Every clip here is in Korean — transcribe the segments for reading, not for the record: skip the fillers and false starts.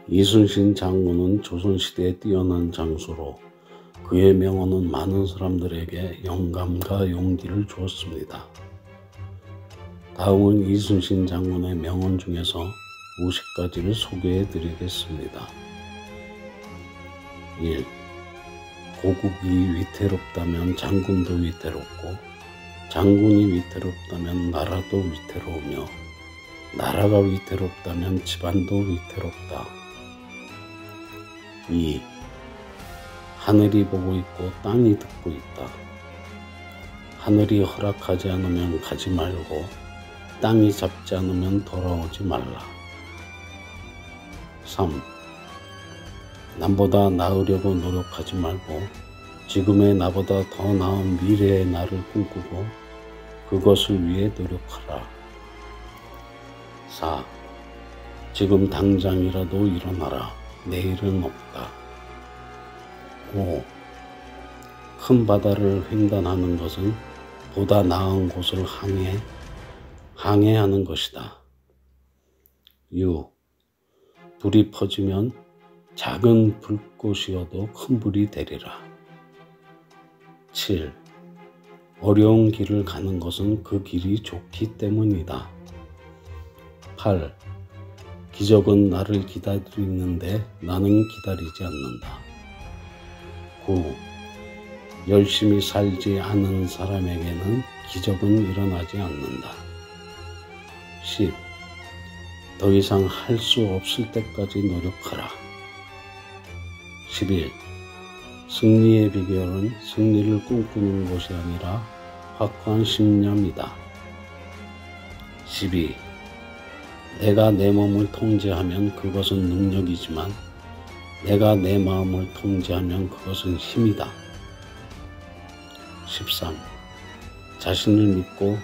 이순신 장군은 조선시대에 뛰어난 장수로 그의 명언은 많은 사람들에게 영감과 용기를 주었습니다. 다음은 이순신 장군의 명언 중에서 50가지를 소개해 드리겠습니다. 1. 고국이 위태롭다면 장군도 위태롭고 장군이 위태롭다면 나라도 위태로우며 나라가 위태롭다면 집안도 위태롭다. 2. 하늘이 보고 있고 땅이 듣고 있다. 하늘이 허락하지 않으면 가지 말고 땅이 잡지 않으면 돌아오지 말라. 3. 남보다 나으려고 노력하지 말고 지금의 나보다 더 나은 미래의 나를 꿈꾸고 그것을 위해 노력하라. 4. 지금 당장이라도 일어나라. 내일은 없다. 5. 큰 바다를 횡단하는 것은 보다 나은 곳을 항해하는 것이다. 6. 불이 퍼지면 작은 불꽃이어도 큰 불이 되리라. 7. 어려운 길을 가는 것은 그 길이 좋기 때문이다. 8. 기적은 나를 기다리는데 나는 기다리지 않는다. 9. 열심히 살지 않은 사람에게는 기적은 일어나지 않는다. 10. 더 이상 할 수 없을 때까지 노력하라. 11. 승리의 비결은 승리를 꿈꾸는 것이 아니라 확고한 신념이다. 12. 내가 내 몸을 통제하면 그것은 능력이지만 내가 내 마음을 통제하면 그것은 힘이다. 13. 자신을 믿고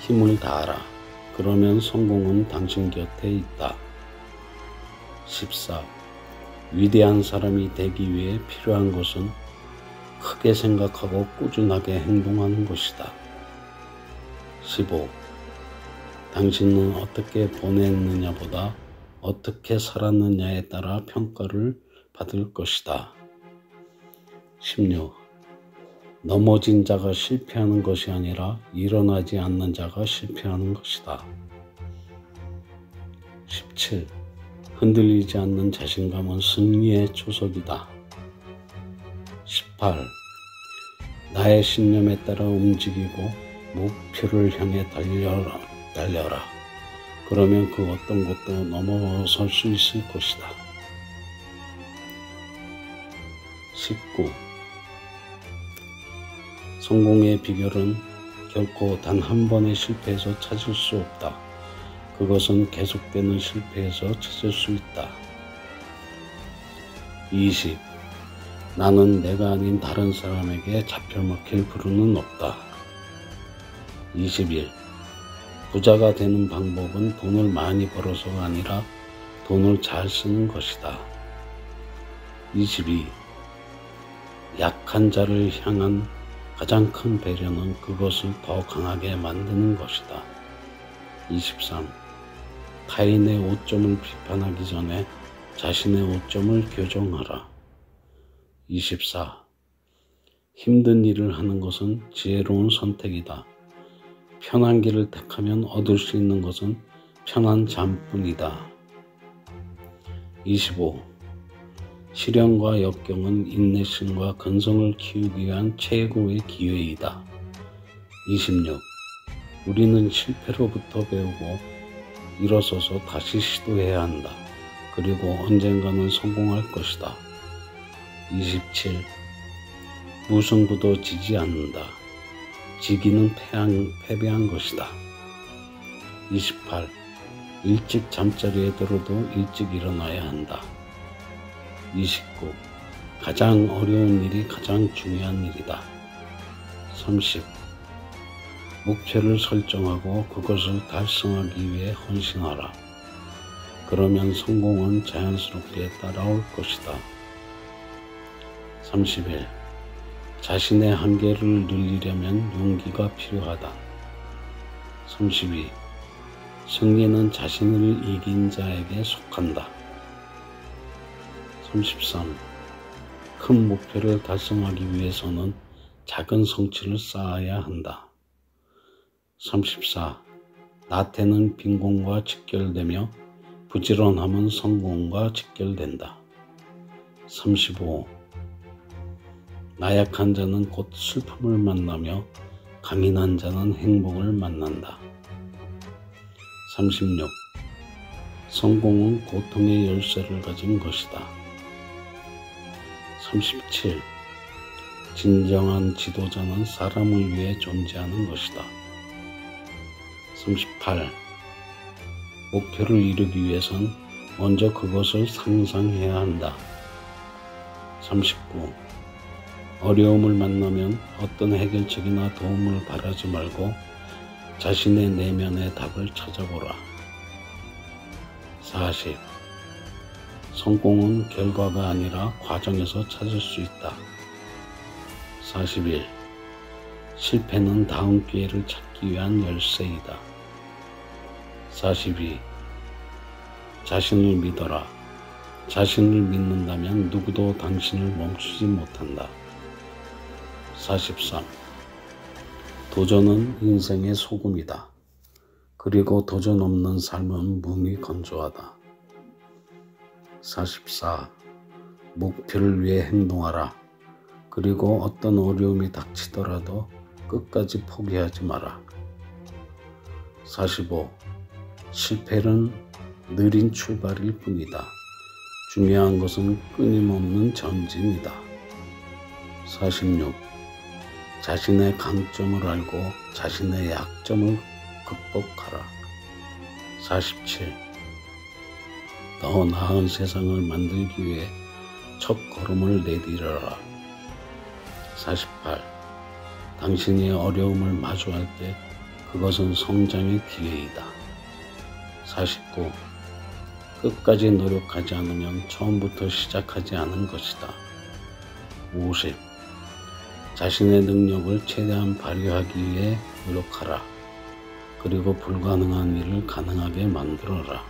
힘을 다하라. 그러면 성공은 당신 곁에 있다. 14. 위대한 사람이 되기 위해 필요한 것은 크게 생각하고 꾸준하게 행동하는 것이다. 15. 당신은 어떻게 보냈느냐보다 어떻게 살았느냐에 따라 평가를 받을 것이다. 16. 넘어진 자가 실패하는 것이 아니라 일어나지 않는 자가 실패하는 것이다. 17. 흔들리지 않는 자신감은 승리의 초석이다. 18. 나의 신념에 따라 움직이고 목표를 향해 달려라. 그러면 그 어떤 것도 넘어설 수 있을 것이다. 19. 성공의 비결은 결코 단 한 번의 실패에서 찾을 수 없다. 그것은 계속되는 실패에서 찾을 수 있다. 20. 나는 내가 아닌 다른 사람에게 잡혀먹힐 부류는 없다. 21. 부자가 되는 방법은 돈을 많이 벌어서가 아니라 돈을 잘 쓰는 것이다. 22. 약한 자를 향한 가장 큰 배려는 그것을 더 강하게 만드는 것이다. 23. 타인의 오점을 비판하기 전에 자신의 오점을 교정하라. 24. 힘든 일을 하는 것은 지혜로운 선택이다. 편한 길을 택하면 얻을 수 있는 것은 편한 잠뿐이다. 25. 시련과 역경은 인내심과 근성을 키우기 위한 최고의 기회이다. 26. 우리는 실패로부터 배우고 일어서서 다시 시도해야 한다. 그리고 언젠가는 성공할 것이다. 27. 무승부도 지지 않는다. 지기는 패배한 것이다. 28. 일찍 잠자리에 들어도 일찍 일어나야 한다. 29. 가장 어려운 일이 가장 중요한 일이다. 30. 목표를 설정하고 그것을 달성하기 위해 헌신하라. 그러면 성공은 자연스럽게 따라올 것이다. 31. 자신의 한계를 늘리려면 용기가 필요하다. 32. 승리는 자신을 이긴 자에게 속한다. 33. 큰 목표를 달성하기 위해서는 작은 성취를 쌓아야 한다. 34. 나태는 빈곤과 직결되며 부지런함은 성공과 직결된다. 35. 나약한 자는 곧 슬픔을 만나며 강인한 자는 행복을 만난다. 36. 성공은 고통의 열쇠를 가진 것이다. 37. 진정한 지도자는 사람을 위해 존재하는 것이다. 38. 목표를 이루기 위해선 먼저 그것을 상상해야 한다. 39. 어려움을 만나면 어떤 해결책이나 도움을 바라지 말고 자신의 내면의 답을 찾아보라. 40. 성공은 결과가 아니라 과정에서 찾을 수 있다. 41. 실패는 다음 기회를 찾기 위한 열쇠이다. 42. 자신을 믿어라. 자신을 믿는다면 누구도 당신을 멈추지 못한다. 43. 도전은 인생의 소금이다. 그리고 도전 없는 삶은 몸이 건조하다. 44. 목표를 위해 행동하라. 그리고 어떤 어려움이 닥치더라도 끝까지 포기하지 마라. 45. 실패는 느린 출발일 뿐이다. 중요한 것은 끊임없는 전진이다. 46. 자신의 강점을 알고 자신의 약점을 극복하라. 47. 더 나은 세상을 만들기 위해 첫 걸음을 내디뎌라. 48. 당신이 어려움을 마주할 때 그것은 성장의 기회이다. 49. 끝까지 노력하지 않으면 처음부터 시작하지 않은 것이다. 50. 자신의 능력을 최대한 발휘하기 위해 노력하라. 그리고 불가능한 일을 가능하게 만들어라.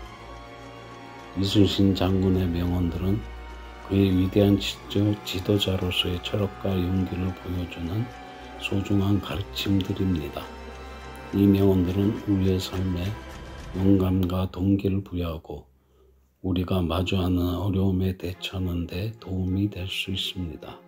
이순신 장군의 명언들은 그의 위대한 지도자로서의 철학과 용기를 보여주는 소중한 가르침들입니다. 이 명언들은 우리의 삶에 영감과 동기를 부여하고 우리가 마주하는 어려움에 대처하는 데 도움이 될 수 있습니다.